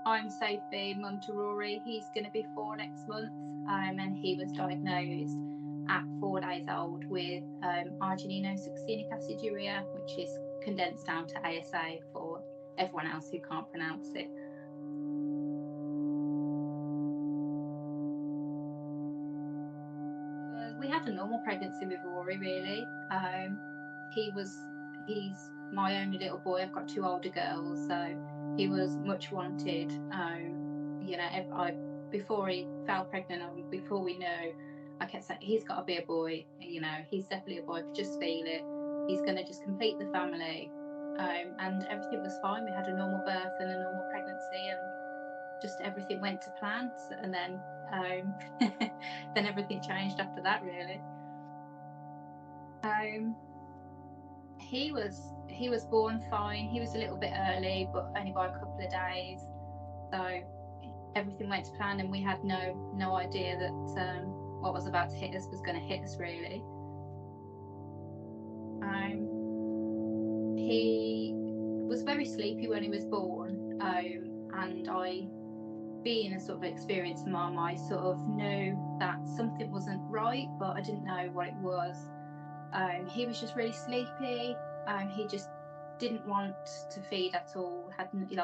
I'm Sophie, mum to Rory. He's going to be 4 next month, and he was diagnosed at 4 days old with Argininosuccinic aciduria, which is condensed down to ASA for everyone else who can't pronounce it. We had a normal pregnancy with Rory, really. He's my only little boy. I've got 2 older girls, so he was much wanted. Before he fell pregnant, before we knew, I kept saying, he's got to be a boy. He's definitely a boy. I could just feel it. He's going to just complete the family. And everything was fine. We had a normal birth and a normal pregnancy, and just everything went to plan. And then then everything changed after that, really. He was born fine. He was a little bit early, but only by a couple of days. So everything went to plan, and we had no idea that what was about to hit us was going to hit us, really. He was very sleepy when he was born, and I, being a sort of experienced mum, I sort of knew that something wasn't right, but I didn't know what it was. He was just really sleepy. He just didn't want to feed at all.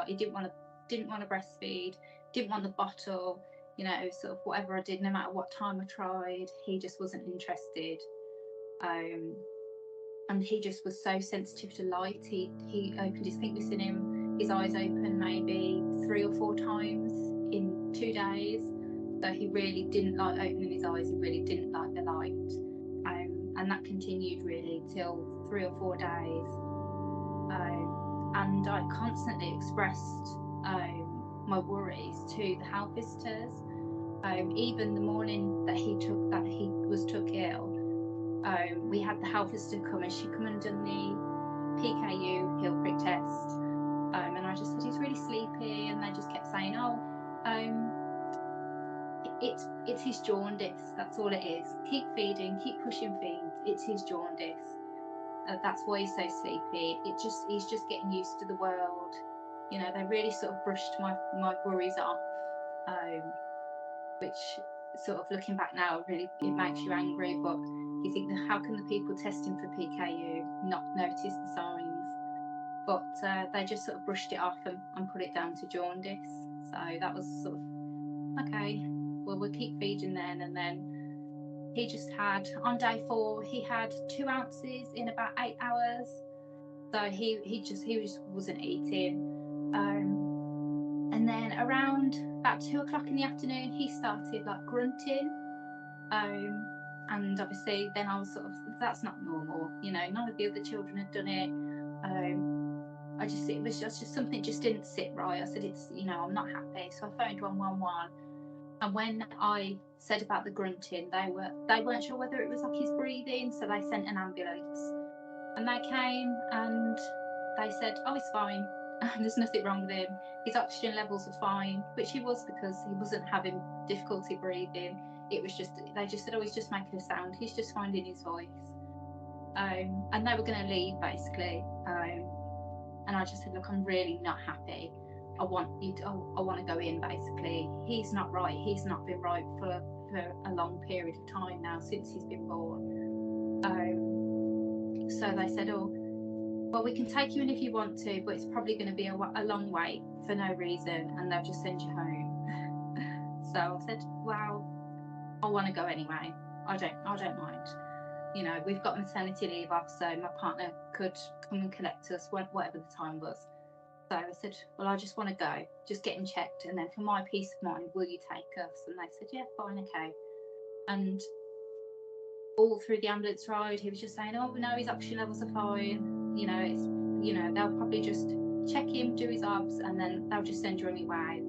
He didn't want to breastfeed. Didn't want the bottle. Sort of whatever I did, no matter what time I tried, he just wasn't interested. And he just was so sensitive to light. He opened his, I think we've seen his eyes open maybe 3 or 4 times in 2 days. So he really didn't like opening his eyes. He really didn't like the light. And that continued really till 3 or 4 days. And I constantly expressed my worries to the health visitors. Even the morning that he was took ill, we had the health visitor come, and she come and done the PKU heel prick test. And I just said, he's really sleepy, and they just kept saying, it's his jaundice, that's all it is. Keep feeding, keep pushing feed, it's his jaundice. That's why he's so sleepy. He's just getting used to the world. They really sort of brushed my worries off, which sort of looking back now, really it makes you angry. But you think, how can the people testing for PKU not notice the signs? But they just sort of brushed it off and put it down to jaundice. So that was sort of, okay, well, we'll keep feeding then. And then he just had, on day 4, he had 2 ounces in about 8 hours. So he just wasn't eating. And then around about 2 o'clock in the afternoon, he started like grunting. And obviously then I was sort of, that's not normal. None of the other children had done it. It was just something just didn't sit right. I said, I'm not happy. So I phoned 111. And when I said about the grunting, they weren't sure whether it was like his breathing, so they sent an ambulance. And they came and they said, oh, he's fine. There's nothing wrong with him. His oxygen levels are fine, which he was, because he wasn't having difficulty breathing. It was just, they just said, oh, he's just making a sound. He's just finding his voice. And they were going to leave, basically. And I just said, look, I'm really not happy. I want to go in, basically. He's not right. He's not been right for a long period of time now, since he's been born. So they said, oh, well, we can take you in if you want to, but it's probably going to be a long wait for no reason, and they'll just send you home. So I said, well, I want to go anyway. I don't mind. We've got maternity leave off, so my partner could come and collect us whatever the time was. So I said, well, I just want to go, just get him checked, and then for my peace of mind, will you take us? And they said, yeah, fine, okay. And all through the ambulance ride, he was just saying, oh, no, his oxygen levels are fine. They'll probably just check him, do his obs, and then they'll just send you on your way.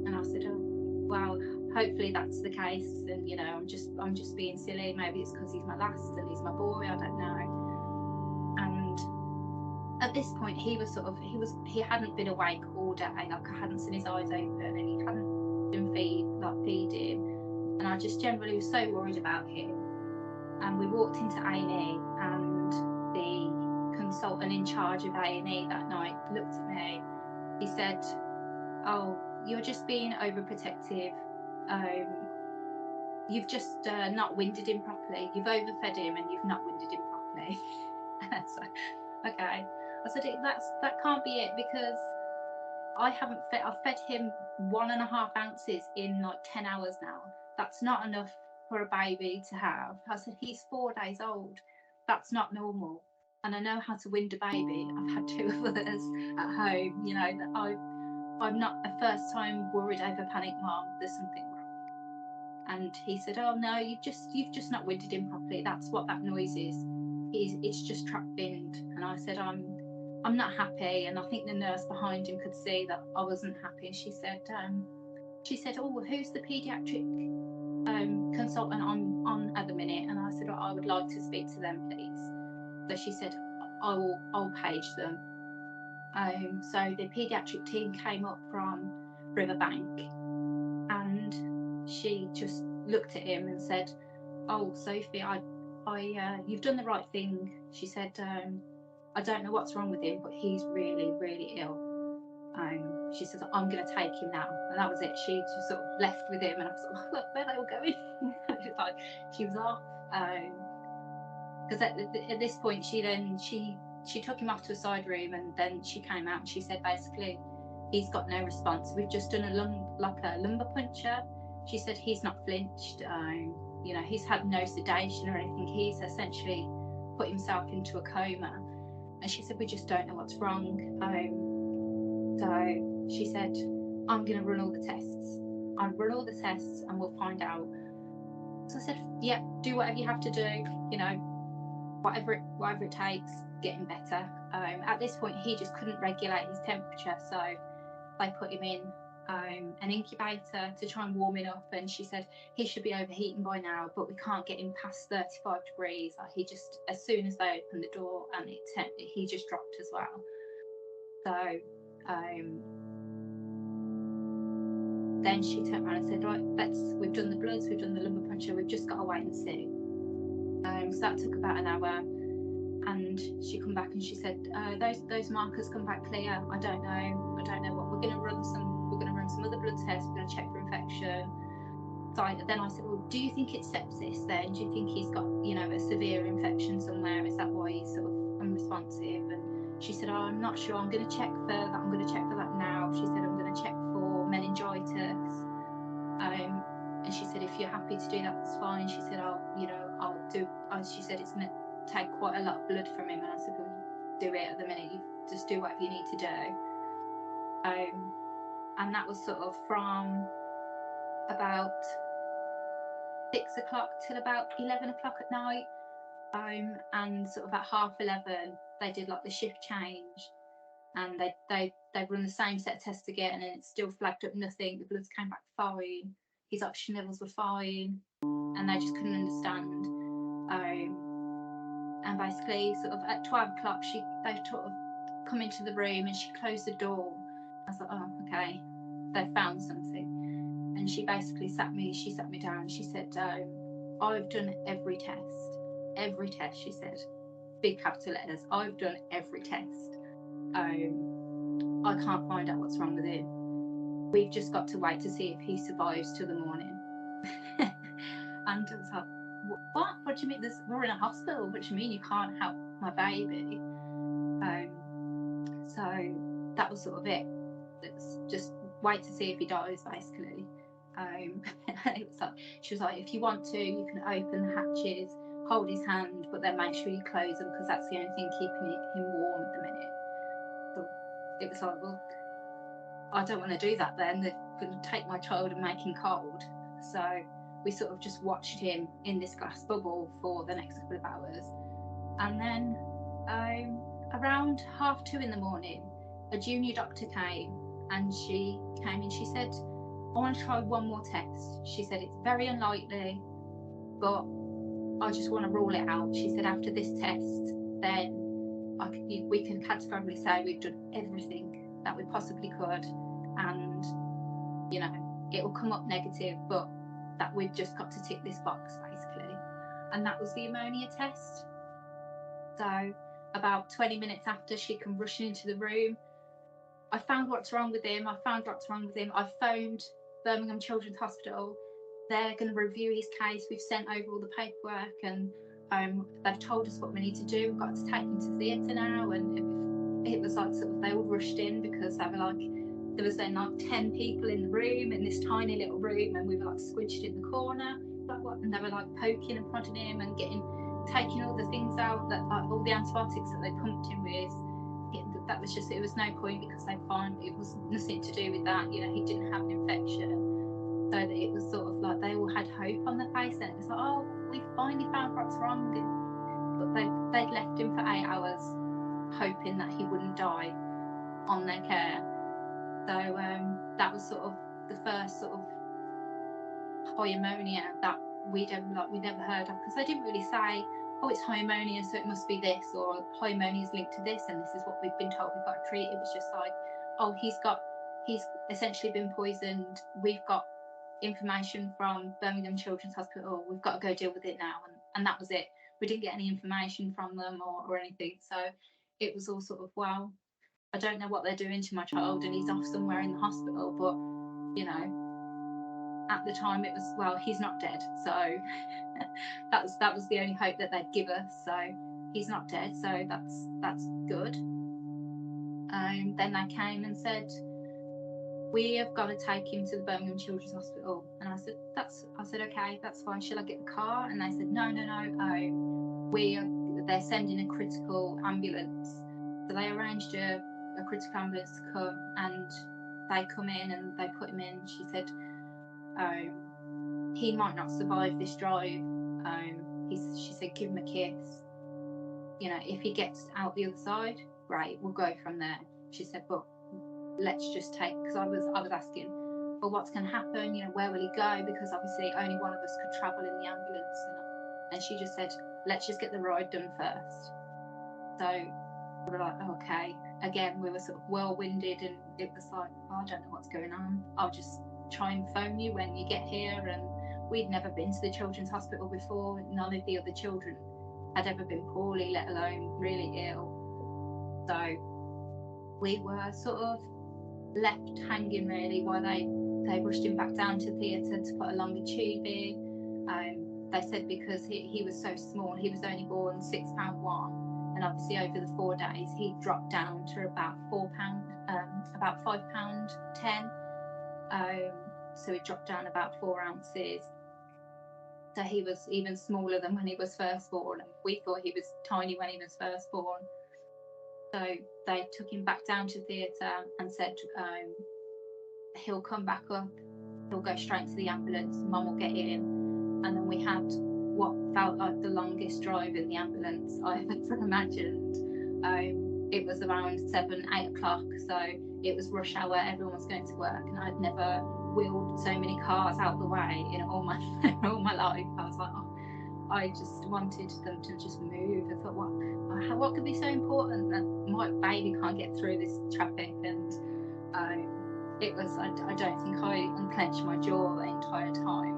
And I said, oh, well, hopefully that's the case. And I'm just being silly. Maybe it's because he's my last and he's my boy. I don't know. And at this point, he hadn't been awake all day. Like, I hadn't seen his eyes open, and he hadn't been feeding. And I just generally was so worried about him. And we walked into A&E, and the consultant in charge of A&E that night looked at me. He said, oh, you're just being overprotective. You've just not winded him properly. You've overfed him and you've not winded him properly. So, okay. I said, that can't be it, because I've fed him 1.5 ounces in like 10 hours now. That's not enough for a baby to have. I said, he's 4 days old. That's not normal. And I know how to wind a baby. I've had 2 of others at home, you know, that I'm not a first time worried over panic mom, there's something wrong. And he said, oh no, you've just not winded him properly. That's what that noise is. It's just trapped wind. And I said, I'm not happy. And I think the nurse behind him could see that I wasn't happy. And she said, oh, who's the paediatric consultant on at the minute? And I said, oh, I would like to speak to them, please. So she said, I'll page them. So the paediatric team came up from Riverbank, and she just looked at him and said, oh, Sophie, you've done the right thing. She said, I don't know what's wrong with him, but he's really, really ill. She said, I'm going to take him now. And that was it. She just sort of left with him, and I was like, look, where they all going? Like, she was off. Because at this point, she took him off to a side room, and then she came out and she said, basically, he's got no response. We've just done a lumbar puncture. She said he's not flinched. You know, he's had no sedation or anything. He's essentially put himself into a coma. And she said, we just don't know what's wrong. So she said, I'm going to run all the tests. I'll run all the tests and we'll find out. So I said, yeah, do whatever you have to do. You know, whatever it takes, getting better. At this point, he just couldn't regulate his temperature. So they put him in an incubator to try and warm it up, and she said he should be overheating by now, but we can't get him past 35 degrees. He just, as soon as they opened the door, and he just dropped as well. So then she turned around and said, right, we've done the bloods, we've done the lumbar puncture, we've just got to wait and see. So that took about an hour, and she come back and she said, those markers come back clear. I don't know what we're going to run some other blood tests. We're going to check for infection. So then I said, well, do you think it's sepsis then? Do you think he's got, you know, a severe infection somewhere? Is that why he's sort of unresponsive? And she said, oh, I'm not sure. I'm going to check for that. I'm going to check for that now. She said, I'm going to check for meningitis. And she said, if you're happy to do that, that's fine. She said, she said, it's going to take quite a lot of blood from him. And I said, well, do it at the minute. You just do whatever you need to do. And that was sort of from about 6 o'clock till about 11 o'clock at night. And sort of at 11:30, they did like the shift change, and they run the same set of tests again, and it still flagged up nothing. The bloods came back fine, his oxygen levels were fine, and they just couldn't understand. And basically, sort of at 12 o'clock, they sort of come into the room and she closed the door. I was like, oh, okay, they found something. And she basically sat me down. She said, I've done every test, she said, big capital letters, I've done every test. I can't find out what's wrong with him. We've just got to wait to see if he survives till the morning. And I was like, what do you mean? We're in a hospital. What do you mean you can't help my baby? So that was sort of it. Let's just wait to see if he dies, basically. It was like, she was like, if you want to, you can open the hatches, hold his hand, but then make sure you close them, because that's the only thing keeping him warm at the minute. So it was like, well, I don't want to do that then. They're going to take my child and make him cold. So we sort of just watched him in this glass bubble for the next couple of hours. And then around 2:30 in the morning, a junior doctor came, and she came and she said, I want to try one more test. She said, it's very unlikely, but I just want to rule it out. She said, after this test, then we can categorically say we've done everything that we possibly could, and, you know, it will come up negative, but that we've just got to tick this box, basically. And that was the ammonia test. So about 20 minutes after, she come rushing into the room. I found what's wrong with him. I phoned Birmingham Children's Hospital. They're going to review his case. We've sent over all the paperwork, and they've told us what we need to do. We've got to take him to theatre now. And it was like sort of, they all rushed in because they were like, there was then like 10 people in the room, in this tiny little room, and we were like squished in the corner. And they were like poking and prodding him and taking all the things out, that like all the antibiotics that they pumped him with. That was just, it was no point, because they found it was nothing to do with that. You know, he didn't have an infection. So that it was sort of like they all had hope on their face, and it was like, oh, we finally found what's wrong. But they'd left him for 8 hours, hoping that he wouldn't die on their care. So that was sort of the first sort of Hyperammonaemia that we'd never heard of, because they didn't really say, oh, it's Hyperammonaemia, so it must be this, or Hyperammonaemia is linked to this, and this is what we've been told we've got to treat. It was just like, oh, he's essentially been poisoned. We've got information from Birmingham Children's Hospital. We've got to go deal with it now, and that was it. We didn't get any information from them or anything. So it was all sort of, well, I don't know what they're doing to my child, and he's off somewhere in the hospital, but you know, at the time it was, well, he's not dead, so that was the only hope that they'd give us. So he's not dead, so that's good. Then they came and said, we have got to take him to the Birmingham Children's Hospital, and I said okay, that's fine, shall I get the car? And they said no, they're sending a critical ambulance. So they arranged a critical ambulance to come, and they come in and they put him in. She said, he might not survive this drive. She said, give him a kiss. You know, if he gets out the other side, great, we'll go from there. She said, but let's just take, because I was asking, well, what's going to happen? You know, where will he go? Because obviously only one of us could travel in the ambulance. And she just said, let's just get the ride done first. So we were like, okay. Again, we were sort of whirlwinded, and it was like, oh, I don't know what's going on. I'll just try and phone you when you get here. And we'd never been to the children's hospital before. None of the other children had ever been poorly, let alone really ill. So we were sort of left hanging really while they rushed him back down to theatre to put a longer tube in. They said because he was so small, he was only born £6.1, and obviously over the 4 days he dropped down to about £4, about £5.10. So he dropped down about 4 ounces. So he was even smaller than when he was first born, and we thought he was tiny when he was first born. So they took him back down to theatre and said, he'll come back up, he'll go straight to the ambulance, Mum will get in. And then we had what felt like the longest drive in the ambulance I've ever imagined. It was around 8 o'clock, so it was rush hour, everyone was going to work, and I'd never wheeled so many cars out the way in all my life. I was like, oh, I just wanted them to just move. I thought, what could be so important that my baby can't get through this traffic? And it was, I don't think I unclenched my jaw the entire time.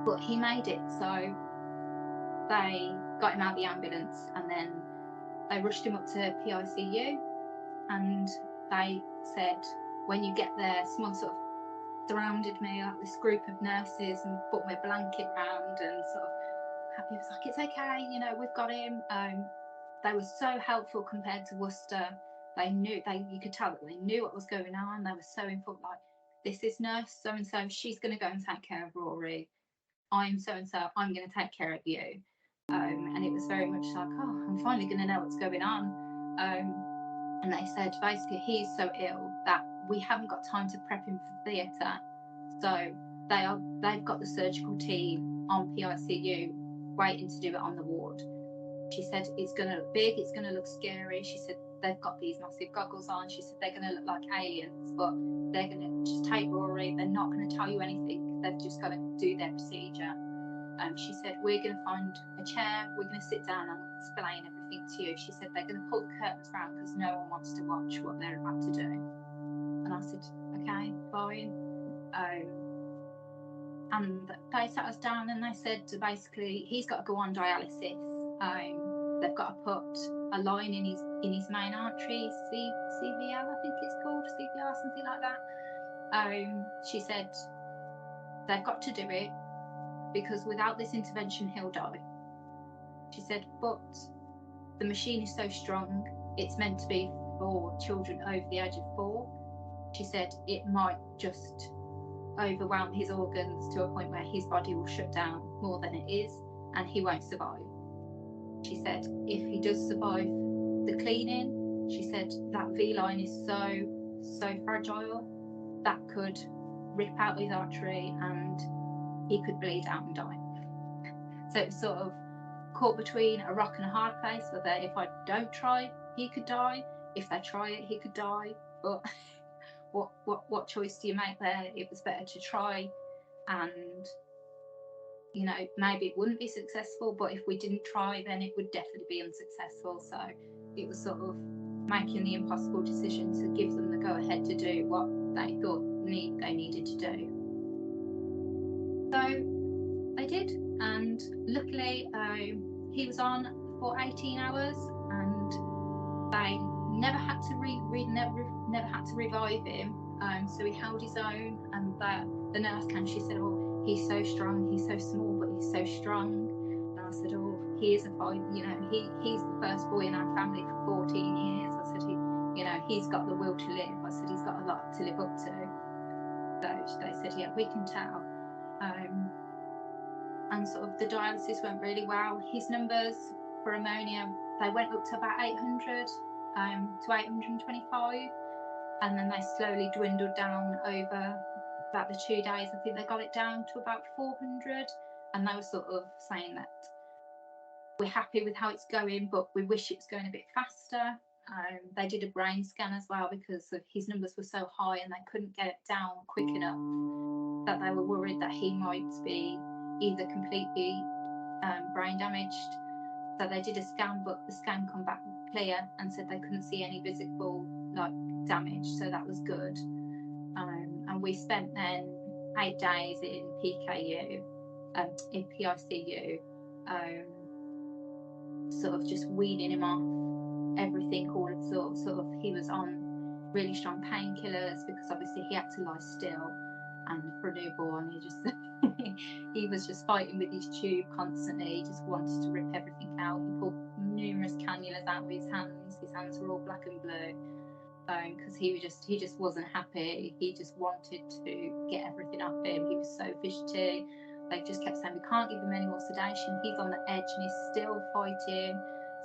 But he made it, so they got him out of the ambulance, and then they rushed him up to PICU, and they said, when you get there, someone sort of surrounded me, like this group of nurses, and put my blanket round and sort of happy. It was like, it's okay, you know, we've got him. They were so helpful compared to Worcester. They knew, you could tell that they knew what was going on. They were so informed, like, this is nurse so-and-so, she's going to go and take care of Rory. I'm so-and-so, I'm going to take care of you. And it was very much like, oh, I'm finally going to know what's going on. And they said, basically, he's so ill that we haven't got time to prep him for theatre. So they've got the surgical team on PICU waiting to do it on the ward. She said, it's going to look big, it's going to look scary. She said, they've got these massive goggles on. She said, they're going to look like aliens, but they're going to just take Rory. They're not going to tell you anything. They've just got to do their procedure. She said, we're going to find a chair, we're going to sit down and explain everything to you. She said, they're going to pull the curtains round because no one wants to watch what they're about to do. And I said, okay, fine. And they sat us down and they said, basically, he's got to go on dialysis. They've they've got to put a line in his main artery, CVL, I think it's called, CVR, something like that. She said they've got to do it because without this intervention he'll die. She said, but the machine is so strong, it's meant to be for children over the age of 4. She said it might just overwhelm his organs to a point where his body will shut down more than it is and he won't survive. She said if he does survive the cleaning, she said that V-line is so fragile that could rip out his artery and he could bleed out and die. So it's sort of caught between a rock and a hard place, whether if I don't try, he could die. If they try it, he could die. But what choice do you make there? It was better to try, and you know, maybe it wouldn't be successful, but if we didn't try, then it would definitely be unsuccessful. So it was sort of making the impossible decision to give them the go ahead to do what they thought they needed to do. So they did, and luckily he was on for 18 hours, and they never had to revive him. So he held his own, and the nurse came. She said, "Oh, he's so strong. He's so small, but he's so strong." And I said, "Oh, he is a fight. You know, he's the first boy in our family for 14 years." I said, he's got the will to live." I said, "He's got a lot to live up to." So they said, "Yeah, we can tell." And sort of the dialysis went really well. His numbers for ammonia, they went up to about 800 to 825, and then they slowly dwindled down over about the 2 days. I think they got it down to about 400, and they were sort of saying that we're happy with how it's going, but we wish it was going a bit faster. They did a brain scan as well because his numbers were so high and they couldn't get it down quick enough, that they were worried that he might be either completely brain damaged. So they did a scan, but the scan come back clear and said they couldn't see any visible damage, so that was good. And we spent then 8 days in PKU, in PICU, sort of just weaning him off everything, all of sort of he was on really strong painkillers because obviously he had to lie still, and for a newborn he was just fighting with his tube constantly. He just wanted to rip everything out. He pulled numerous cannulas out of his hands were all black and blue, because he just wasn't happy. He just wanted to get everything off him. He was so fidgety. They just kept saying, "We can't give him any more sedation. He's on the edge and he's still fighting."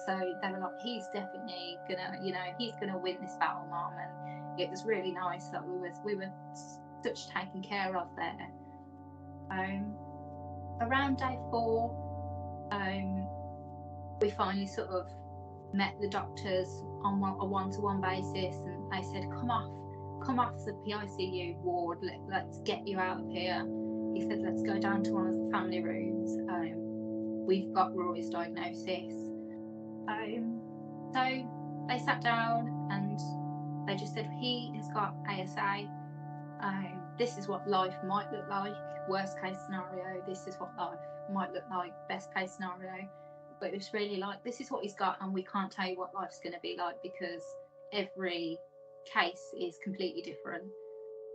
So they were like, "He's definitely gonna, he's gonna win this battle, Mom." And it was really nice that we were such taken care of there. Around day 4, we finally sort of met the doctors on a one-to-one basis, and they said, come off the PICU ward, let's get you out of here." He said, "Let's go down to one of the family rooms. We've got Rory's diagnosis." So they sat down and they just said, "He has got ASA. This is what life might look like. Worst case scenario, this is what life might look like. Best case scenario." But it was really like, this is what he's got, and we can't tell you what life's going to be like because every case is completely different.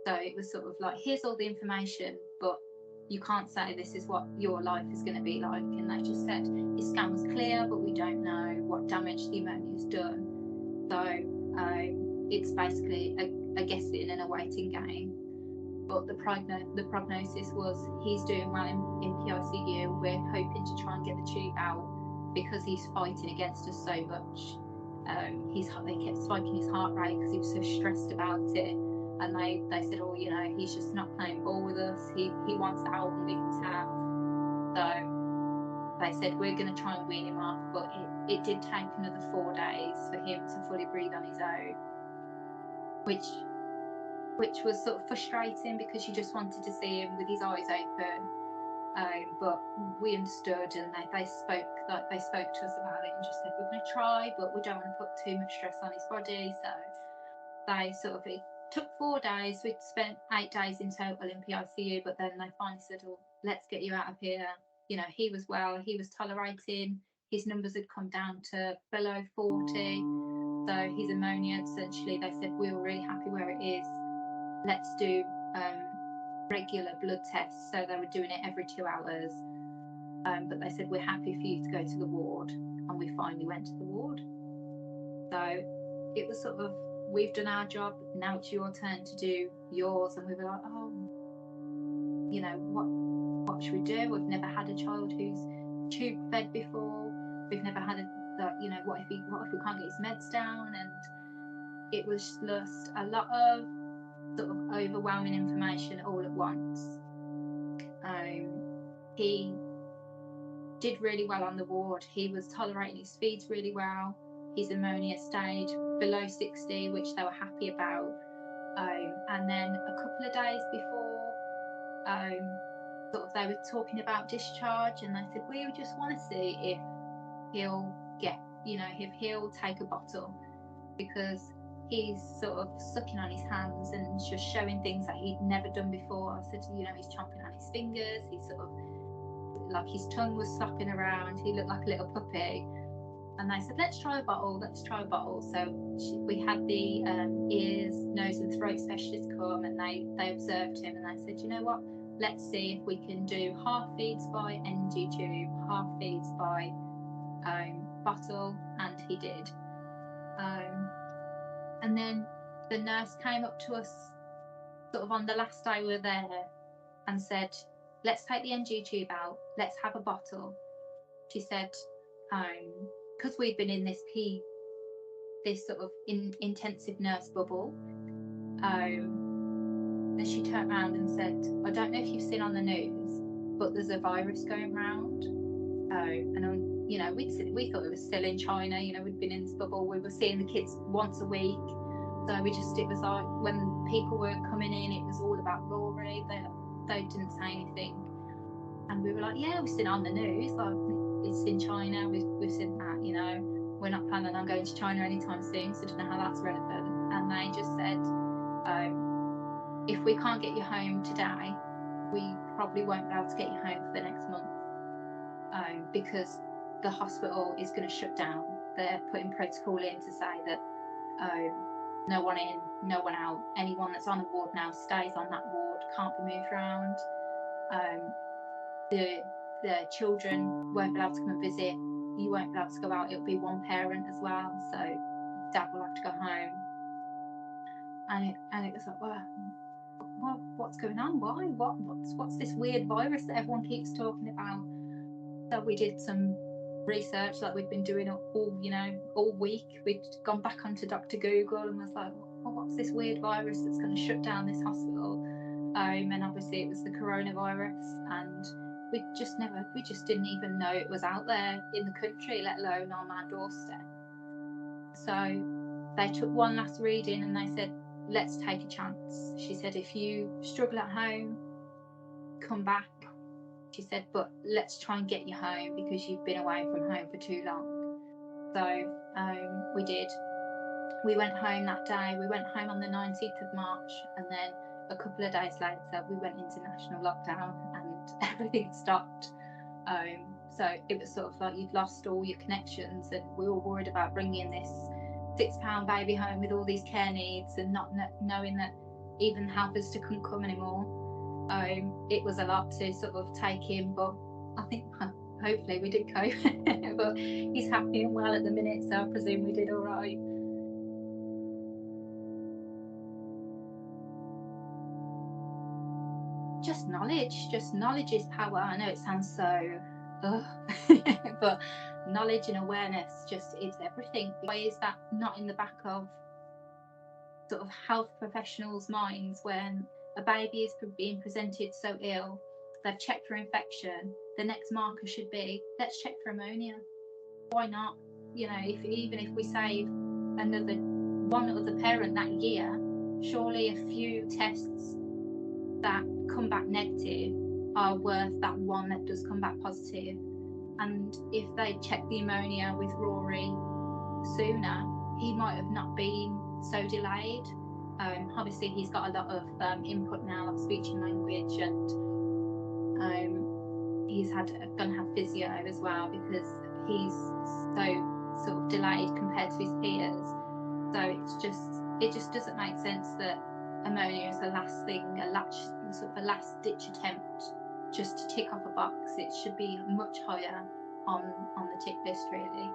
So it was sort of like, here's all the information, but you can't say this is what your life is going to be like. And they just said his scan was clear, but we don't know what damage the ammonia's done. So it's basically a guessing and a waiting game. But the prognosis was he's doing well in PICU. We're hoping to try and get the tube out because he's fighting against us so much. They kept spiking his heart rate because he was so stressed about it. And they said, "Oh, he's just not playing ball with us. He wants out and we can tell." So they said, "We're going to try and wean him off," but it did take another 4 days for him to fully breathe on his own, which was sort of frustrating because you just wanted to see him with his eyes open. But we understood, and they spoke to us about it and just said, "We're going to try, but we don't want to put too much stress on his body." So they it took 4 days. We spent 8 days in total in PICU, but then they finally said, "Oh, let's get you out of here." He was well, he was tolerating his numbers had come down to below 40. So his ammonia, essentially, they said, we were really happy where it is. Let's do regular blood tests. So they were doing it every 2 hours. But they said, we're happy for you to go to the ward. And we finally went to the ward. So it was sort of, we've done our job, now it's your turn to do yours. And we were like, oh, you know, what should we do? We've never had a child who's tube fed before. We've never had you know, what if we can't get his meds down? And it was just a lot of sort of overwhelming information all at once. He did really well on the ward. He was tolerating his feeds really well. His ammonia stayed below 60, which they were happy about. And then a couple of days before, sort of they were talking about discharge, and they said, we just want to see if he'll get, you know, if he'll take a bottle, because he's sort of sucking on his hands and just showing things that he'd never done before. I said, you know, he's chomping on his fingers, he's sort of like his tongue was flopping around, he looked like a little puppy. And they said, let's try a bottle. So we had the ears, nose and throat specialist come, and they observed him, and they said, you know what, let's see if we can do half feeds by NG tube, half feeds by bottle, and he did. And then the nurse came up to us sort of on the last day we were there and said, let's take the NG tube out, let's have a bottle. She said, because we'd been in this sort of intensive nurse bubble, and she turned around and said, I don't know if you've seen on the news, but there's a virus going around. And you know, we thought it was still in China. You know, we'd been in this bubble. We were seeing the kids once a week. So it was like when people were coming in, it was all about Rory. They didn't say anything. And we were like, yeah, we've seen it on the news. Like, it's in China. We've seen that, you know. We're not planning on going to China anytime soon, so I don't know how that's relevant. And they just said, if we can't get you home today, we probably won't be able to get you home for the next month, because the hospital is going to shut down. They're putting protocol in to say that no one in, no one out. Anyone that's on a ward now stays on that ward, can't be moved around. The children won't be able to come and visit. You won't be able to go out. It'll be one parent as well, so dad will have to go home. And it was like, well, what's going on? Why? What's this weird virus that everyone keeps talking about? So we did some research that we'd been doing all week. We'd gone back onto Dr. Google and was like, well, what's this weird virus that's going to shut down this hospital? And obviously it was the coronavirus, and we just didn't even know it was out there in the country, let alone on our doorstep. So they took one last reading and they said, let's take a chance. She said, if you struggle at home, come back. She said, but let's try and get you home because you've been away from home for too long. So we did. We went home that day. We went home on the 19th of March, and then a couple of days later we went into national lockdown and everything stopped. So it was sort of like you'd lost all your connections, and we were worried about bringing this £6 baby home with all these care needs and not knowing that even helpers couldn't come anymore. It was a lot to sort of take in, but I think hopefully we did cope. But he's happy and well at the minute, so I presume we did all right. Just knowledge is power. I know it sounds so but knowledge and awareness just is everything. Why is that not in the back of sort of health professionals' minds when a baby is being presented so ill, they've checked for infection, the next marker should be, let's check for ammonia. Why not? You know, even if we save one other parent that year, surely a few tests that come back negative are worth that one that does come back positive. And if they check the ammonia with Rory sooner, he might have not been so delayed. Obviously he's got a lot of input now, like speech and language, and he's gonna have physio as well, because he's so sort of delayed compared to his peers. So it just doesn't make sense that ammonia is the last thing, sort of a last ditch attempt just to tick off a box. It should be much higher on the tick list, really.